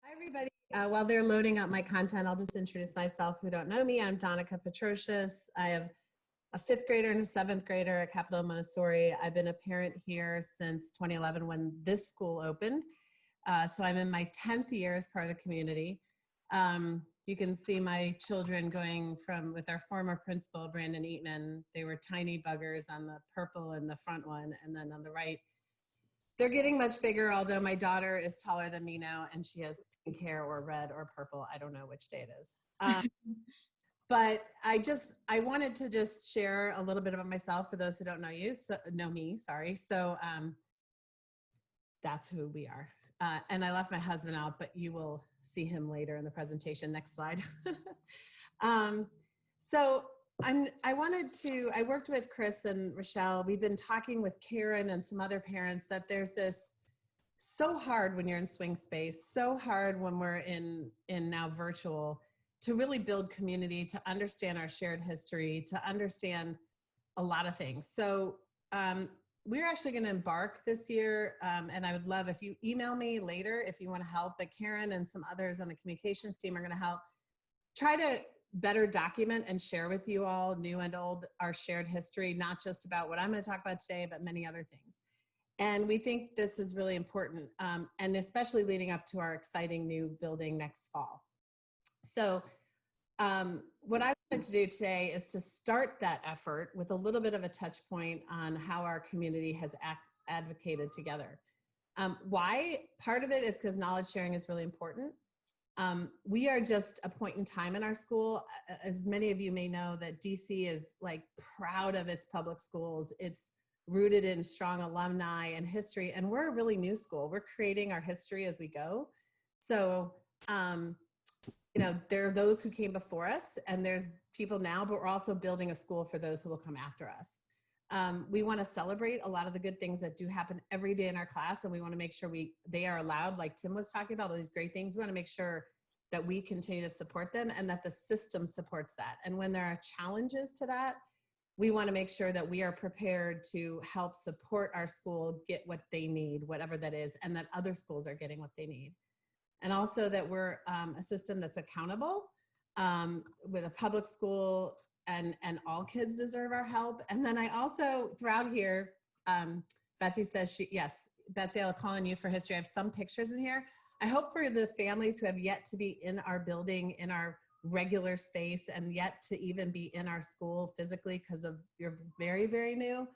Hi, everybody. While they're loading up my content, I'll just introduce myself who don't know me. I'm Danica Petroshius. I have a 5th grader and a 7th grader at Capitol Hill Montessori. I've been a parent here since 2011 when this school opened. So I'm in my 10th year as part of the community. You can see my children going from, with our former principal, Brandon Eatman, they were tiny buggers on the purple and the front one, and then on the right, they're getting much bigger, although my daughter is taller than me now and she has pink hair or red or purple. I don't know which day it is. But I wanted to just share a little bit about myself for those who don't know me, sorry. So that's who we are. And I left my husband out, but you will see him later in the presentation. Next slide. So I worked with Chris and Rochelle. We've been talking with Karen and some other parents that there's this so hard when you're in swing space, so hard when we're in now virtual, to really build community, to understand our shared history, to understand a lot of things. So we're actually going to embark this year, and I would love if you email me later if you want to help, but Karen and some others on the communications team are going to help try to better document and share with you all, new and old, our shared history, not just about what I'm going to talk about today, but many other things. And we think this is really important, and especially leading up to our exciting new building next fall. So what I wanted to do today is to start that effort with a little bit of a touch point on how our community has advocated together. Why? Part of it is because knowledge sharing is really important. We are just a point in time in our school. As many of you may know, that DC is like proud of its public schools. It's rooted in strong alumni and history, and we're a really new school. We're creating our history as we go. So, you know, there are those who came before us and there's people now, but we're also building a school for those who will come after us. We want to celebrate a lot of the good things that do happen every day in our class, and we want to make sure they are allowed, like Tim was talking about, all these great things. We want to make sure that we continue to support them and that the system supports that. And when there are challenges to that, we want to make sure that we are prepared to help support our school get what they need, whatever that is, and that other schools are getting what they need. And also that we're a system that's accountable with a public school, and all kids deserve our help. And then I also, throughout here, Betsy says yes, Betsy, I'll call on you for history. I have some pictures in here. I hope for the families who have yet to be in our building, in our regular space, and yet to even be in our school physically because of you're very, very new.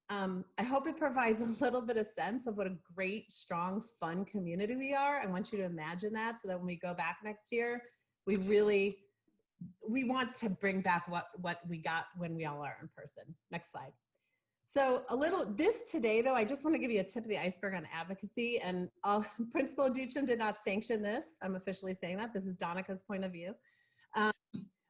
I hope it provides a little bit of sense of what a great, strong, fun community we are. I want you to imagine that, so that when we go back next year, we want to bring back what we got when we all are in person. Next slide. So this today, though, I just want to give you a tip of the iceberg on advocacy, and Principal Duchem did not sanction this. I'm officially saying that. This is Danica's point of view.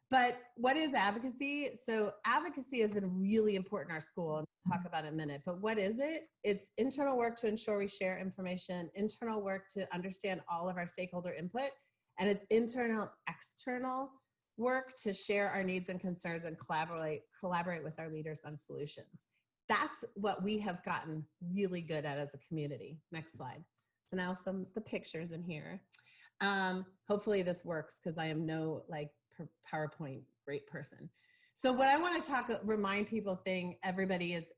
But what is advocacy? So advocacy has been really important in our school, and we'll talk about it in a minute. But what is it? It's internal work to ensure we share information, internal work to understand all of our stakeholder input, and it's internal, external work to share our needs and concerns and collaborate with our leaders on solutions. That's what we have gotten really good at as a community. Next slide. So now the pictures in here. Hopefully this works, because I am no PowerPoint great person. So what I want to remind people everybody is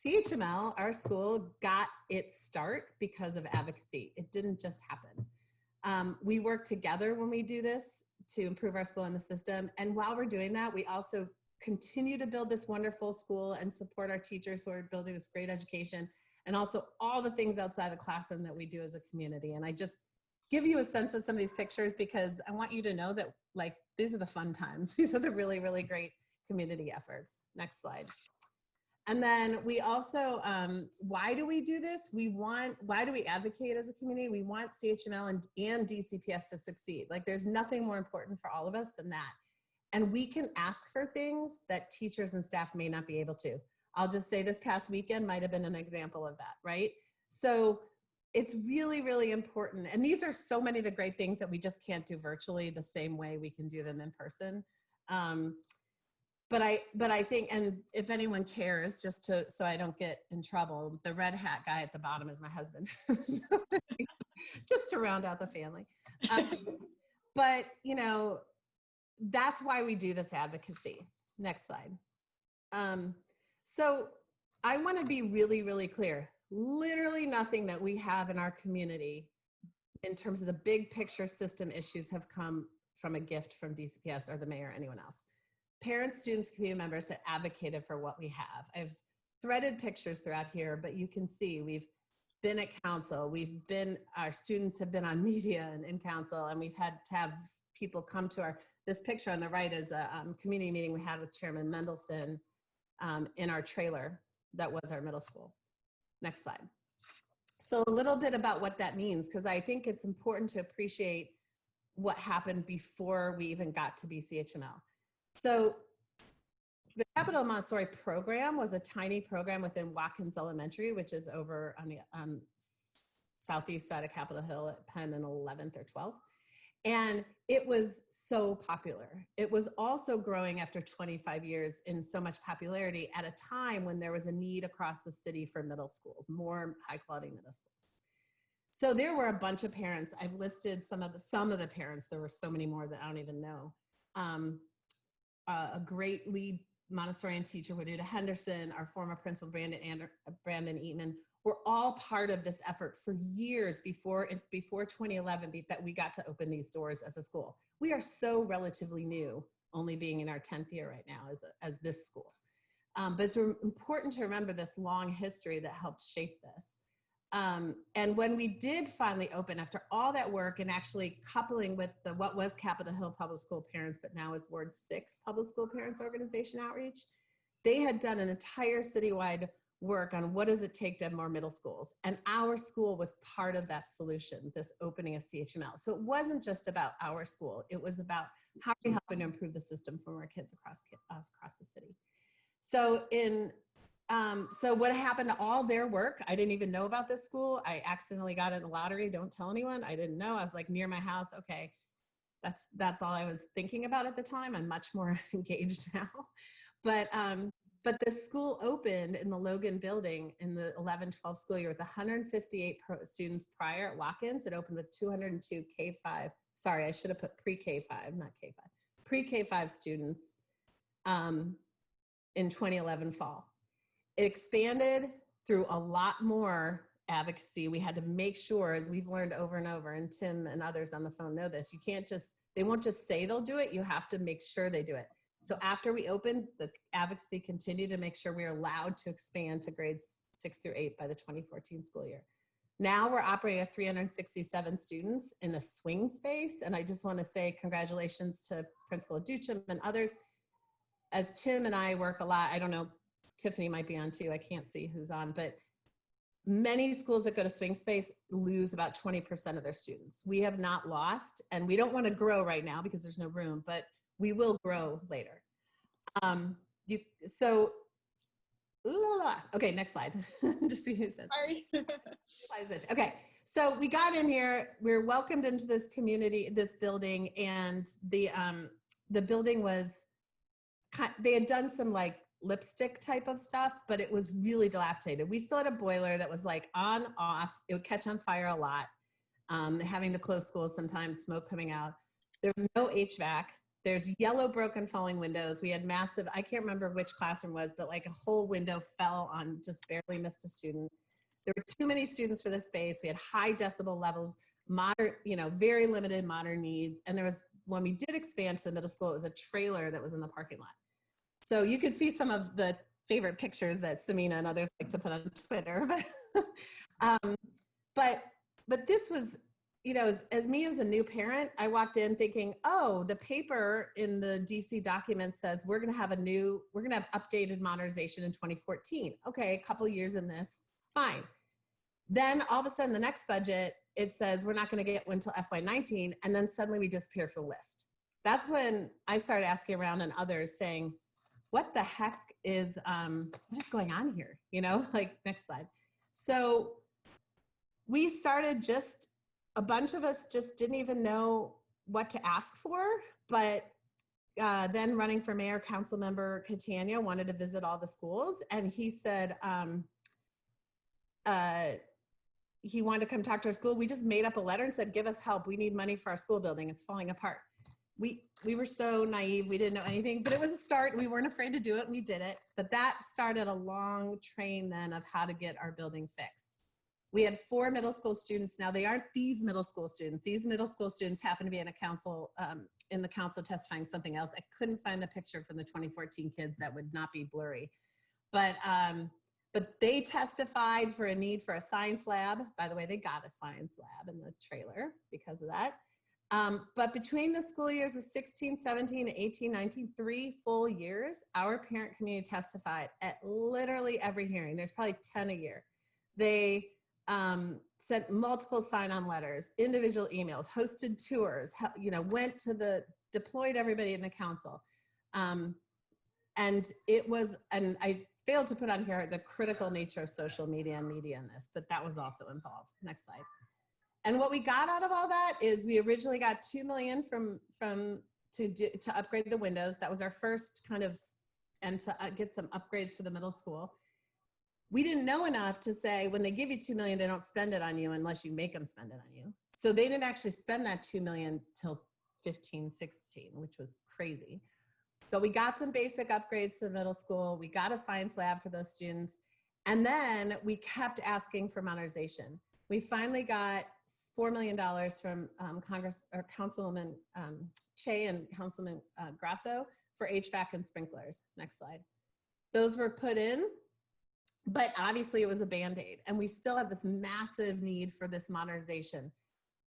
CHML, our school, got its start because of advocacy. It didn't just happen. We work together when we do this to improve our school and the system. And while we're doing that, we also continue to build this wonderful school and support our teachers who are building this great education, and also all the things outside the classroom that we do as a community. And I just give you a sense of some of these pictures because I want you to know that these are the fun times. These are the really, really great community efforts. Next slide. And then we also, why do we do this? Why do we advocate as a community? We want CHML and DCPS to succeed. There's nothing more important for all of us than that. And we can ask for things that teachers and staff may not be able to. I'll just say this past weekend might have been an example of that, right? So it's really, really important. And these are so many of the great things that we just can't do virtually the same way we can do them in person. But I think, and if anyone cares, so I don't get in trouble, the red hat guy at the bottom is my husband. So, just to round out the family. But, you know, that's why we do this advocacy. Next slide. So I want to be really, really clear. Literally nothing that we have in our community in terms of the big picture system issues have come from a gift from DCPS or the mayor or anyone else. Parents, students, community members have advocated for what we have. I've threaded pictures throughout here, but you can see we've been at council, our students have been on media and in council, and we've had to have people come to this picture on the right is a community meeting we had with Chairman Mendelson in our trailer that was our middle school. Next slide. So a little bit about what that means, because I think it's important to appreciate what happened before we even got to be CHML. So the Capitol Hill Montessori program was a tiny program within Watkins Elementary, which is over on the southeast side of Capitol Hill at Penn and 11th or 12th. And it was so popular. It was also growing after 25 years in so much popularity at a time when there was a need across the city for middle schools, more high quality middle schools. So there were a bunch of parents. I've listed some of the parents. There were so many more that I don't even know. A great lead Montessorian teacher, Juanita Henderson, our former principal, Brandon Eatman, were all part of this effort for years before 2011 that we got to open these doors as a school. We are so relatively new, only being in our 10th year right now as this school. But it's important to remember this long history that helped shape this. And when we did finally open, after all that work and actually coupling with what was Capitol Hill Public School Parents, but now is Ward 6 Public School Parents Organization Outreach, they had done an entire citywide work on what does it take to have more middle schools. And our school was part of that solution, this opening of CHML. So it wasn't just about our school. It was about how are we helping to improve the system for our kids across the city. So so what happened to all their work? I didn't even know about this school. I accidentally got in the lottery. Don't tell anyone. I didn't know. I was like near my house. Okay, that's all I was thinking about at the time. I'm much more engaged now. But the school opened in the Logan building in the 11-12 school year with 158 students prior at Watkins. It opened with 202 K5. Sorry, I should have put pre-K5, not K5. Pre-K5 students in 2011 fall. It expanded through a lot more advocacy. We had to make sure, as we've learned over and over, and Tim and others on the phone know this, they won't just say they'll do it, you have to make sure they do it. So after we opened, the advocacy continued to make sure we are allowed to expand to grades 6 through 8 by the 2014 school year. Now we're operating at 367 students in a swing space. And I just want to say congratulations to Principal Duchem and others. As Tim and I work a lot, I don't know, Tiffany might be on too, I can't see who's on, but many schools that go to swing space lose about 20% of their students. We have not lost, and we don't want to grow right now because there's no room, but we will grow later. Okay, next slide. Just see who said. Sorry. Okay, so we got in here, we were welcomed into this community, this building, and the building was, they had done some like lipstick type of stuff, but it was really dilapidated. We still had a boiler that was like on, off. It would catch on fire a lot. Having to close schools sometimes, smoke coming out. There was no HVAC. There's yellow broken falling windows. We had massive, I can't remember which classroom was, but like a whole window fell on, just barely missed a student. There were too many students for this space. We had high decibel levels, very limited modern needs. And there was, when we did expand to the middle school, it was a trailer that was in the parking lot. So you could see some of the favorite pictures that Samina and others like to put on Twitter. But this was, as me as a new parent, I walked in thinking, oh, the paper in the DC document says we're going to have updated modernization in 2014. Okay, a couple years in this, fine. Then all of a sudden the next budget, it says we're not going to get one until FY19, and then suddenly we disappear from the list. That's when I started asking around and others saying, what the heck is, what is going on here? Next slide. So we started a bunch of us just didn't even know what to ask for, but then running for mayor, council member Catania wanted to visit all the schools, and he said, he wanted to come talk to our school. We just made up a letter and said, give us help. We need money for our school building. It's falling apart. We were so naive. We didn't know anything, but it was a start. We weren't afraid to do it. And we did it. But that started a long train then of how to get our building fixed. We had 4 middle school students. Now they aren't these middle school students. These middle school students happen to be in a council, in the council testifying something else. I couldn't find the picture from the 2014 kids that would not be blurry. But they testified for a need for a science lab. By the way, they got a science lab in the trailer because of that. But between the school years of 16, 17, 18, 19, 3 full years, our parent community testified at literally every hearing. There's probably 10 a year. They sent multiple sign-on letters, individual emails, hosted tours, went to deployed everybody in the council. And it was, and I failed to put on here the critical nature of social media and media in this, but that was also involved. Next slide. And what we got out of all that is we originally got $2 million to upgrade the windows. That was our first kind of, and to get some upgrades for the middle school. We didn't know enough to say, when they give you $2 million, they don't spend it on you unless you make them spend it on you. So they didn't actually spend that $2 million till 15, 16, which was crazy. But we got some basic upgrades to the middle school. We got a science lab for those students. And then we kept asking for modernization. We finally got $4 million from Councilwoman Che and Councilman Grasso for HVAC and sprinklers. Next slide. Those were put in, but obviously it was a Band-Aid, and we still have this massive need for this modernization.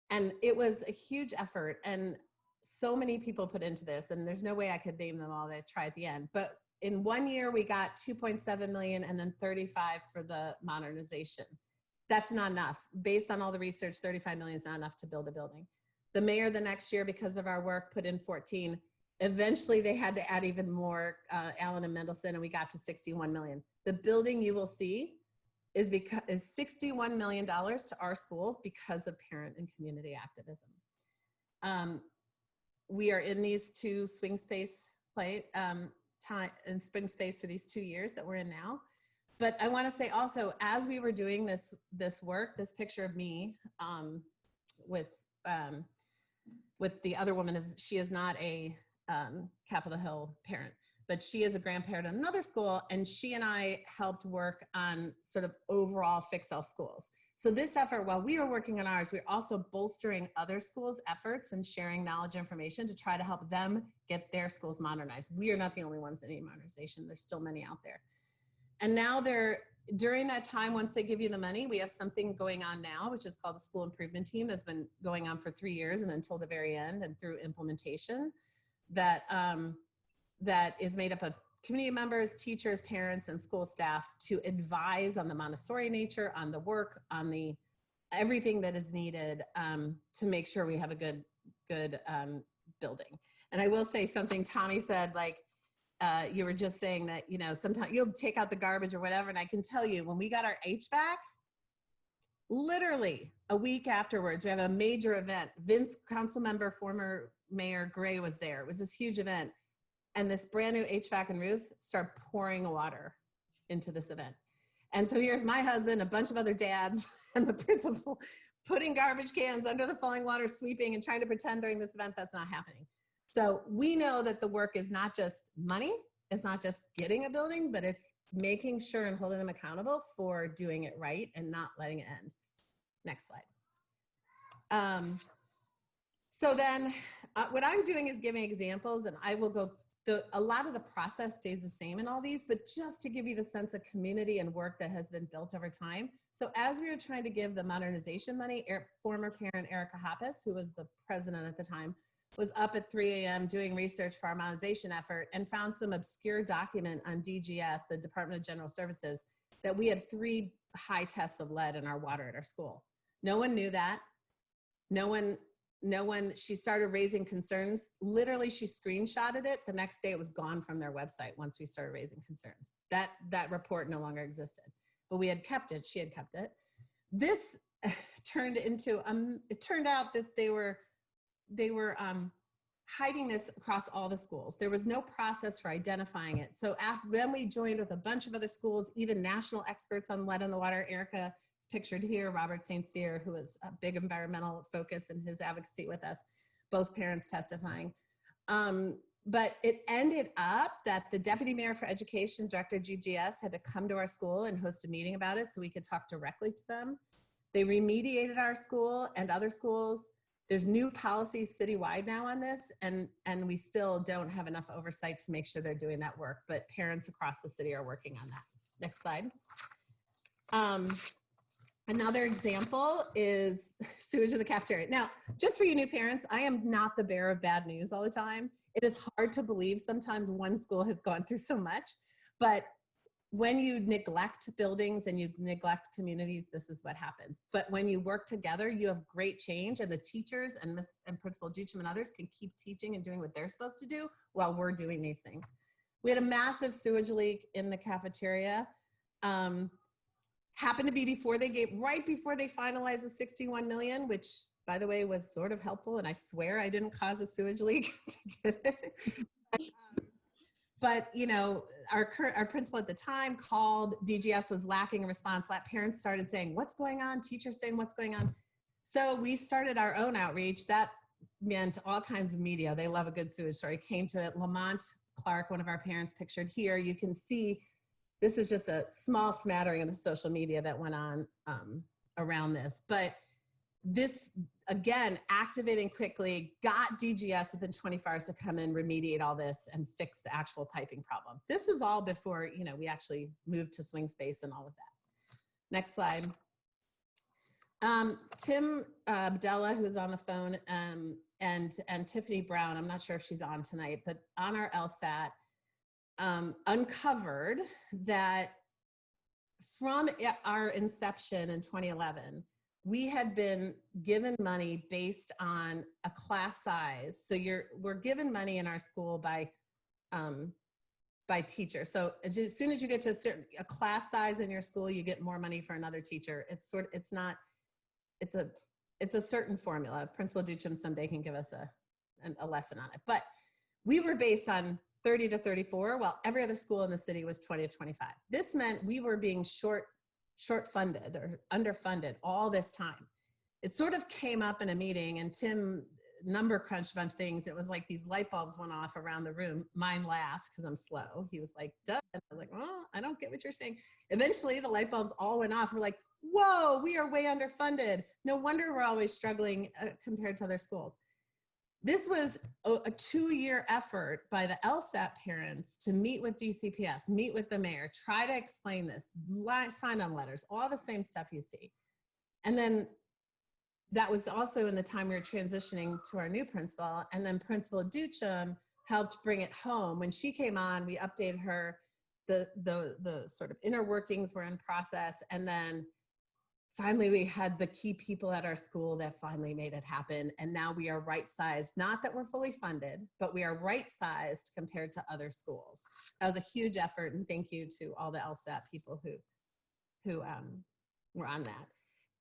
And it was a huge effort, and so many people put into this, and there's no way I could name them all that I try at the end. But in 1 year, we got 2.7 million and then 35 for the modernization. That's not enough. Based on all the research, 35 million is not enough to build a building. The mayor the next year, because of our work, put in 14. Eventually, they had to add even more, Allen and Mendelsohn, and we got to 61 million. The building you will see is $61 million to our school because of parent and community activism. We are in these 2 swing space swing space for these 2 years that we're in now. But I want to say also, as we were doing this work, this picture of me with the other woman, she is not a Capitol Hill parent, but she is a grandparent at another school, and she and I helped work on sort of overall fix all schools. So this effort, while we were working on ours, we're also bolstering other schools' efforts and sharing knowledge information to try to help them get their schools modernized. We are not the only ones that need modernization. There's still many out there. And now during that time, once they give you the money, we have something going on now, which is called the School Improvement Team, that's been going on for 3 years and until the very end, and through implementation, that is made up of community members, teachers, parents, and school staff to advise on the Montessori nature, on the work, on the everything that is needed to make sure we have a good building. And I will say something Tommy said, like, you were just saying that, sometimes you'll take out the garbage or whatever. And I can tell you, when we got our HVAC, literally a week afterwards, we have a major event. Vince, council member, former Mayor Gray was there. It was this huge event. And this brand new HVAC and roof started pouring water into this event. And so here's my husband, a bunch of other dads, and the principal putting garbage cans under the falling water, sweeping, and trying to pretend during this event that's not happening. So we know that the work is not just money, it's not just getting a building, but it's making sure and holding them accountable for doing it right and not letting it end. Next slide. So then what I'm doing is giving examples, and I will go, a lot of the process stays the same in all these, but just to give you the sense of community and work that has been built over time. So as we were trying to give the modernization money, former parent Erica Hoppus, who was the president at the time, was up at 3 a.m. doing research for our modernization effort and found some obscure document on DGS, the Department of General Services, that we had 3 high tests of lead in our water at our school. No one knew that. No one, she started raising concerns. Literally, she screenshotted it. The next day it was gone from their website once we started raising concerns. That report no longer existed, but we had kept it, she had kept it. This turned into, it turned out they were hiding this across all the schools. There was no process for identifying it. So then we joined with a bunch of other schools, even national experts on lead in the water. Erica is pictured here, Robert St. Cyr, who is a big environmental focus in his advocacy with us, both parents testifying. But it ended up that the Deputy Mayor for Education, Director GGS, had to come to our school and host a meeting about it so we could talk directly to them. They remediated our school and other schools. There's new policies citywide now on this, and we still don't have enough oversight to make sure they're doing that work, but parents across the city are working on that. Next slide. Another example is sewage in the cafeteria. Now, just for you new parents, I am not the bearer of bad news all the time. It is hard to believe sometimes one school has gone through so much, but when you neglect buildings and you neglect communities, this is what happens. But when you work together, you have great change, and the teachers and Principal Duchem and others can keep teaching and doing what they're supposed to do while we're doing these things. We had a massive sewage leak in the cafeteria. Happened to be right before they finalized the 61 million, which by the way was sort of helpful. And I swear I didn't cause a sewage leak to get it. But you know, our principal at the time called, DGS was lacking a response. Parents started saying, what's going on? Teachers saying, what's going on? So we started our own outreach. That meant all kinds of media. They love a good sewage story. Came to it. Lamont Clark, one of our parents pictured here. You can see, this is just a small smattering of the social media that went on around this. But this, again, activating quickly, got DGS within 24 hours to come in, remediate all this, and fix the actual piping problem. This is all before, you know, we actually moved to swing space and all of that. Next slide. Tim Abdella, who's on the phone, and Tiffany Brown, I'm not sure if she's on tonight, but on our LSAT, uncovered that from our inception in 2011, we had been given money based on a class size. So we're given money in our school by teacher. So as soon as you get to a class size in your school, you get more money for another teacher. It's a certain formula. Principal Duchem someday can give us a lesson on it. But we were based on 30 to 34, while every other school in the city was 20 to 25. This meant we were being short funded or underfunded all this time. It sort of came up in a meeting, and Tim number crunched a bunch of things. It was like these light bulbs went off around the room. Mine last, because I'm slow. He was like, duh. And I was like, oh, I don't get what you're saying. Eventually the light bulbs all went off. We're like, whoa, we are way underfunded. No wonder we're always struggling compared to other schools. This was a 2-year effort by the LSAT parents to meet with DCPS, meet with the mayor, try to explain this, sign on letters, all the same stuff you see. And then that was also in the time we were transitioning to our new principal, and then Principal Duchem helped bring it home. When she came on, we updated her, the sort of inner workings were in process, and then finally, we had the key people at our school that finally made it happen. And now we are right-sized, not that we're fully funded, but we are right-sized compared to other schools. That was a huge effort, and thank you to all the LSAT people who were on that.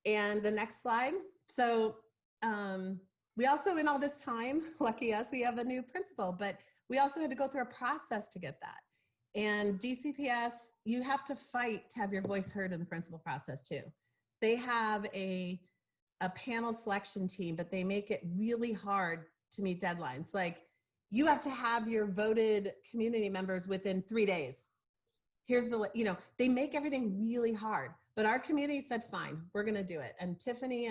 And the next slide. So we also, in all this time, lucky us, we have a new principal, but we also had to go through a process to get that. And DCPS, you have to fight to have your voice heard in the principal process too. They have a panel selection team, but they make it really hard to meet deadlines. Like, you have to have your voted community members within 3 days. Here's the, they make everything really hard, but our community said, fine, we're gonna do it. And Tiffany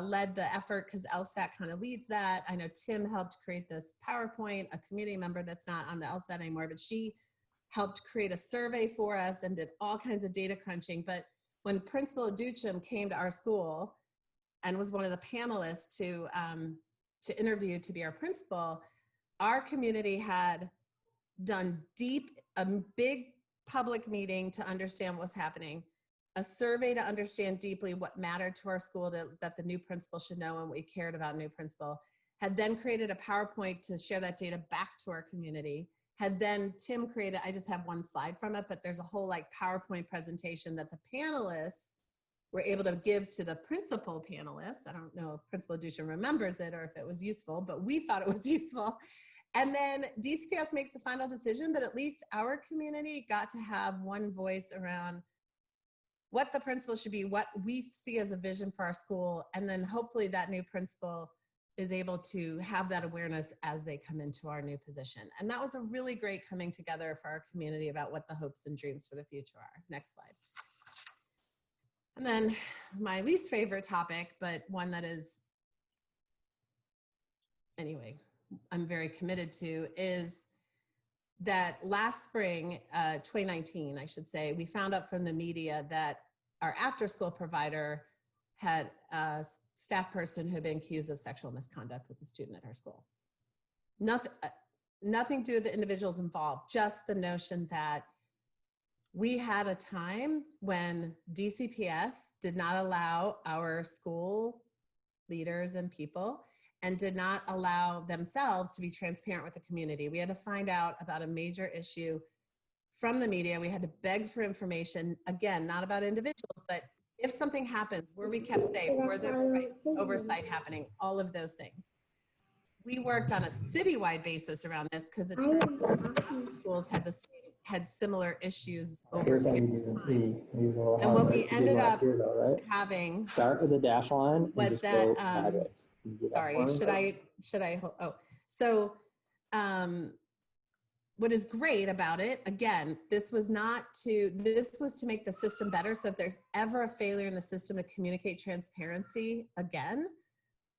led the effort, because LSAT kind of leads that. I know Tim helped create this PowerPoint, a community member that's not on the LSAT anymore, but she helped create a survey for us and did all kinds of data crunching. But when Principal Duchem came to our school and was one of the panelists to interview to be our principal, our community had done a big public meeting to understand what was happening, a survey to understand deeply what mattered to our school that the new principal should know and we cared about new principal, had then created a PowerPoint to share that data back to our community, had then Tim created, I just have one slide from it, but there's a whole like PowerPoint presentation that the panelists were able to give to the principal panelists. I don't know if Principal Duchin remembers it or if it was useful, but we thought it was useful. And then DCPS makes the final decision, but at least our community got to have one voice around what the principal should be, what we see as a vision for our school, and then hopefully that new principal is able to have that awareness as they come into our new position. And that was a really great coming together for our community about what the hopes and dreams for the future are. Next slide. And then my least favorite topic, but one that is, anyway, I'm very committed to, is that last spring, 2019, I should say, we found out from the media that our after-school provider had a staff person who had been accused of sexual misconduct with a student at her school. Nothing to do with the individuals involved, just the notion that we had a time when DCPS did not allow our school leaders and people and did not allow themselves to be transparent with the community. We had to find out about a major issue from the media. We had to beg for information, again, not about individuals, but if something happens, were we kept safe, were there the right oversight happening, all of those things. We worked on a citywide basis around this because it turned out schools had similar issues over time. And what we ended up having start with the dash line was that, sorry, should I, oh, so what is great about it, again, this was to make the system better. So if there's ever a failure in the system to communicate transparency, again,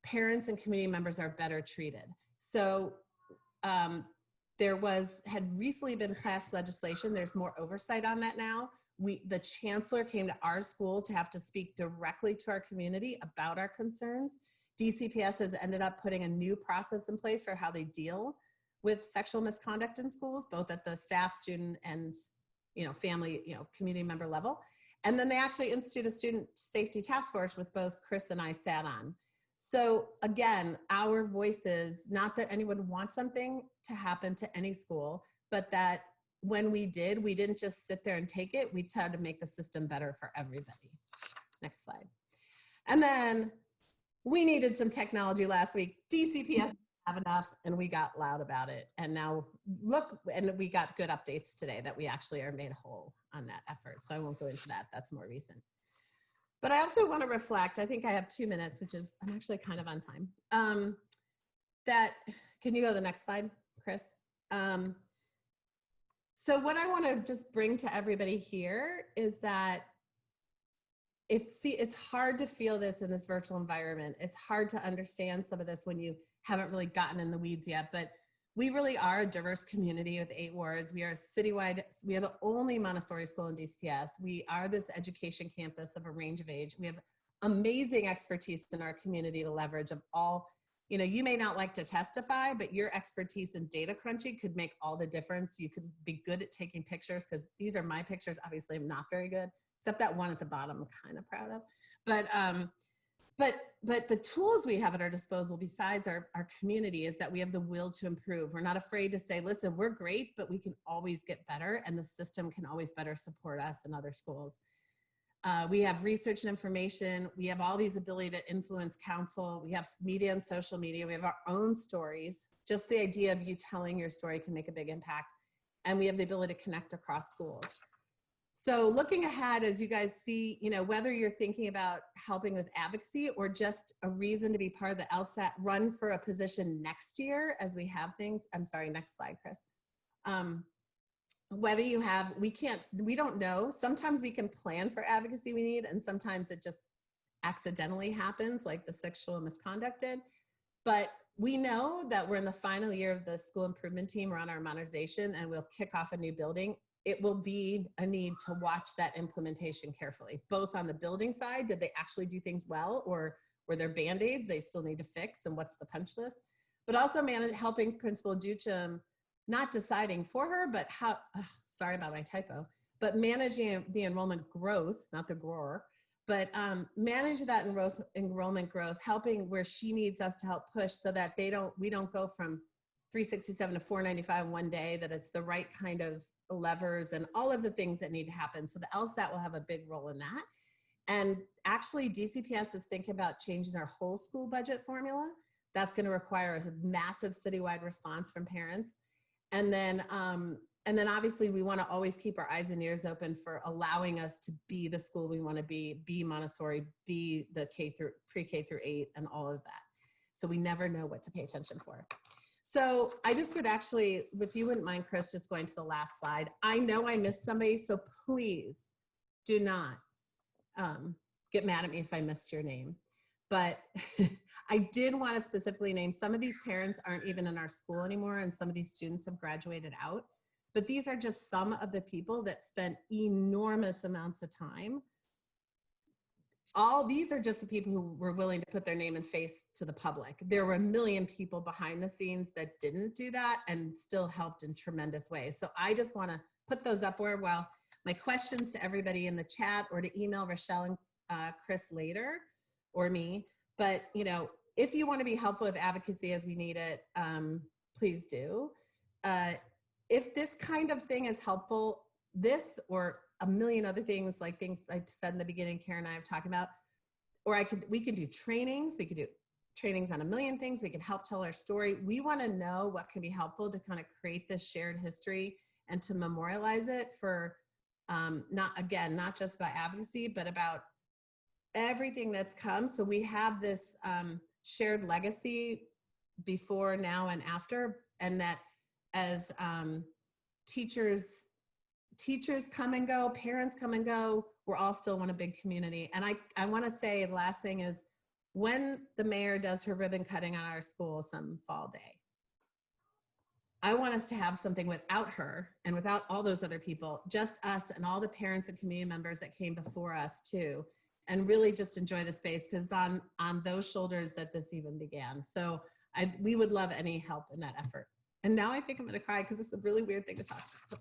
parents and community members are better treated. So had recently been passed legislation. There's more oversight on that now. The chancellor came to our school to have to speak directly to our community about our concerns. DCPS has ended up putting a new process in place for how they deal with sexual misconduct in schools, both at the staff, student, and family, community member level. And then they actually institute a student safety task force with both Chris and I sat on. So again, our voices, not that anyone wants something to happen to any school, but that when we didn't just sit there and take it, we tried to make the system better for everybody. Next slide. And then we needed some technology last week. DCPS didn't have enough, and we got loud about it. And now look, and we got good updates today that we actually are made whole on that effort. So I won't go into that. That's more recent. But I also want to reflect, I think I have 2 minutes, which is, I'm actually kind of on time. Can you go to the next slide, Chris? So what I want to just bring to everybody here is that it's hard to feel this in this virtual environment. It's hard to understand some of this when you haven't really gotten in the weeds yet, but we really are a diverse community with 8 wards. We are citywide. We are the only Montessori school in DCPS. We are this education campus of a range of age. We have amazing expertise in our community to leverage of all, you may not like to testify, but your expertise in data crunching could make all the difference. You could be good at taking pictures, because these are my pictures. Obviously, I'm not very good, except that one at the bottom I'm kind of proud of. But the tools we have at our disposal besides our community is that we have the will to improve. We're not afraid to say, listen, we're great, but we can always get better, and the system can always better support us and other schools. We have research and information. We have all these ability to influence council. We have media and social media. We have our own stories. Just the idea of you telling your story can make a big impact. And we have the ability to connect across schools. So looking ahead, as you guys see, whether you're thinking about helping with advocacy or just a reason to be part of the LSAT, run for a position next year as we have things. I'm sorry, next slide, Chris. Whether you have, we don't know. Sometimes we can plan for advocacy we need, and sometimes it just accidentally happens, like the sexual misconduct did. But we know that we're in the final year of the school improvement team. We're on our modernization, and we'll kick off a new building. It will be a need to watch that implementation carefully, both on the building side. Did they actually do things well, or were there Band-Aids they still need to fix, and what's the punch list? But also helping Principal Duchin, not deciding for her, but sorry about my typo, but managing the enrollment growth, not the grower, but manage that enrollment growth, helping where she needs us to help push so that we don't go from 367 to 495 one day, that it's the right kind of levers and all of the things that need to happen. So the LSAT will have a big role in that. And actually DCPS is thinking about changing their whole school budget formula. That's going to require a massive citywide response from parents. And then obviously we want to always keep our eyes and ears open for allowing us to be the school we want to be Montessori, be the pre-K through 8 and all of that. So we never know what to pay attention for. So I just would actually, if you wouldn't mind, Chris, just going to the last slide. I know I missed somebody, so please do not get mad at me if I missed your name. But I did want to specifically name some of these parents aren't even in our school anymore, and some of these students have graduated out. But these are just some of the people that spent enormous amounts of time. All these are just the people who were willing to put their name and face to the public. There were a million people behind the scenes that didn't do that and still helped in tremendous ways. So I just want to put those up where, well, my questions to everybody in the chat, or to email Rochelle and Chris later, or me. But, you know, if you want to be helpful with advocacy as we need it, please do. If this kind of thing is helpful, this or a million other things, like things I said in the beginning, Karen and I have talked about, or we could do trainings. We could do trainings on a million things. We can help tell our story. We want to know what can be helpful to kind of create this shared history and to memorialize it for, not just about advocacy, but about everything that's come. So we have this shared legacy before, now, and after, and that as teachers come and go, parents come and go, we're all still one big community. And I want to say the last thing is, when the mayor does her ribbon cutting on our school some fall day, I want us to have something without her and without all those other people, just us and all the parents and community members that came before us too, and really just enjoy the space, because on those shoulders that this even began. So we would love any help in that effort. And now I think I'm gonna cry because this is a really weird thing to talk about.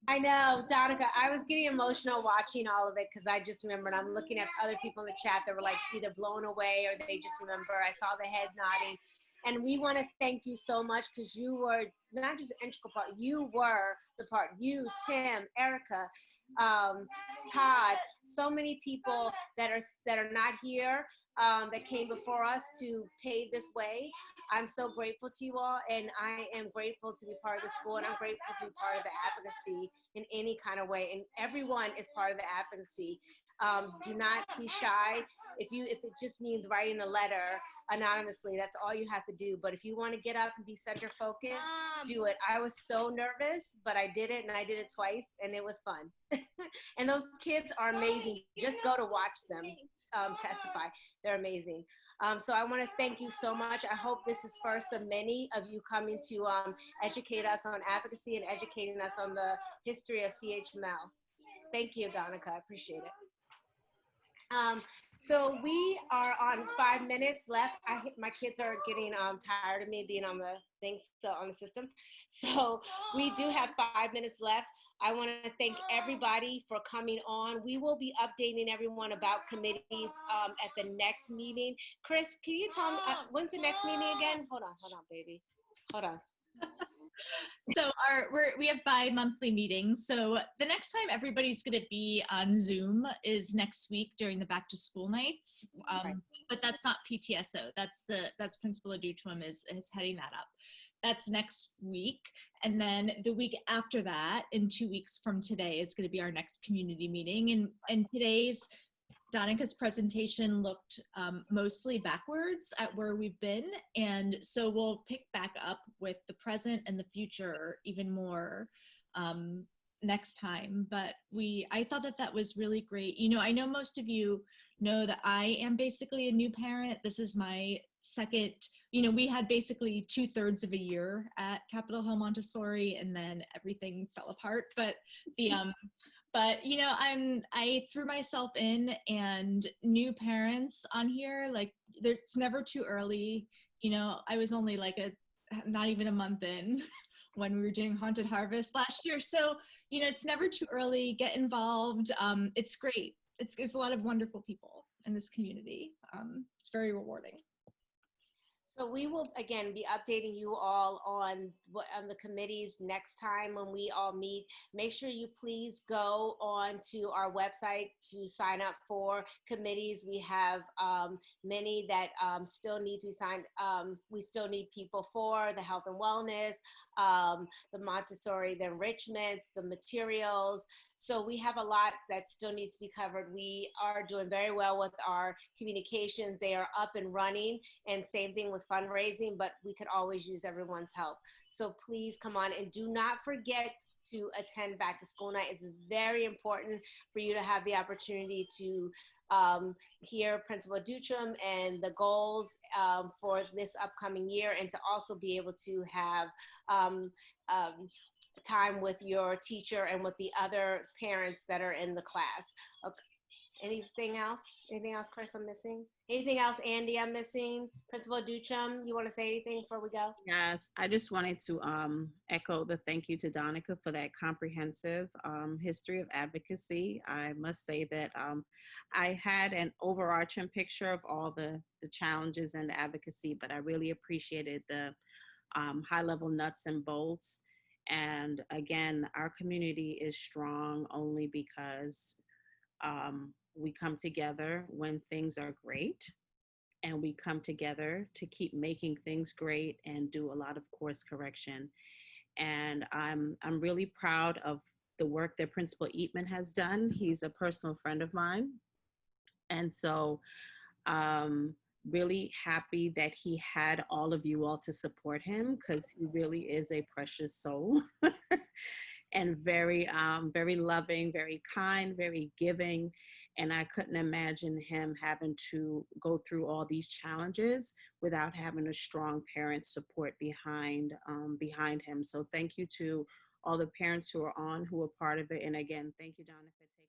I know, Danica, I was getting emotional watching all of it, because I just remembered, I'm looking at other people in the chat that were like either blown away or they just remember. I saw the head nodding. And we want to thank you so much, because you were not just an integral part, you were the part. You, Tim, Erica, Todd, so many people that are not here, that came before us to pave this way. I'm so grateful to you all, and I am grateful to be part of the school, and I'm grateful to be part of the advocacy in any kind of way. And everyone is part of the advocacy. Do not be shy. If it just means writing a letter anonymously, that's all you have to do. But if you want to get up and be center focused, do it. I was so nervous, but I did it, and I did it twice, and it was fun. And those kids are amazing. Just go to watch them testify. They're amazing. So I want to thank you so much. I hope this is first of many of you coming to educate us on advocacy and educating us on the history of CHML. Thank you, Danica. I appreciate it. So we are on 5 minutes left. My kids are getting tired of me being on the things on the system. So we do have 5 minutes left. I want to thank everybody for coming on. We will be updating everyone about committees at the next meeting. Chris, can you tell me when's the next meeting again? Hold on, baby. Hold on. So we have bi-monthly meetings. So the next time everybody's going to be on Zoom is next week during the back to school nights. Right. But that's not PTSO. That's Principal Adutuam is heading that up. That's next week. And then the week after that, in 2 weeks from today, is going to be our next community meeting. And today's Danica's presentation looked mostly backwards at where we've been. And so we'll pick back up with the present and the future even more next time. But I thought that was really great. You know, I know most of you know that I am basically a new parent. This is my second, you know, we had basically 2/3 of a year at Capitol Hill Montessori, and then everything fell apart. But but you know, I threw myself in, and new parents on here, like, it's never too early. You know, I was only like not even a month in when we were doing Haunted Harvest last year. So, you know, it's never too early. Get involved. It's great. It's a lot of wonderful people in this community. It's very rewarding. So we will again be updating you all on what on the committees next time when we all meet. Make sure you please go on to our website to sign up for committees. We have many that still need to sign. We still need people for the health and wellness, the Montessori, the enrichments, the materials. So we have a lot that still needs to be covered. We are doing very well with our communications. They are up and running, and same thing with fundraising, but we could always use everyone's help. So please come on, and do not forget to attend back to school night. It's very important for you to have the opportunity to hear Principal Dutram and the goals for this upcoming year, and to also be able to have time with your teacher and with the other parents that are in the class. Okay. Anything else? Anything else, Chris, I'm missing? Anything else, Andy, I'm missing? Principal Dutram, you want to say anything before we go? Yes, I just wanted to echo the thank you to Danica for that comprehensive history of advocacy. I must say that I had an overarching picture of all the challenges and the advocacy, but I really appreciated the high level nuts and bolts. And again, our community is strong only because we come together when things are great, and we come together to keep making things great and do a lot of course correction. And I'm really proud of the work that Principal Eatman has done. He's a personal friend of mine. And so really happy that he had all of you all to support him, because he really is a precious soul. And very, very loving, very kind, very giving. And I couldn't imagine him having to go through all these challenges without having a strong parent support behind him. So thank you to all the parents who are on, who are part of it. And again, thank you, Donna, for taking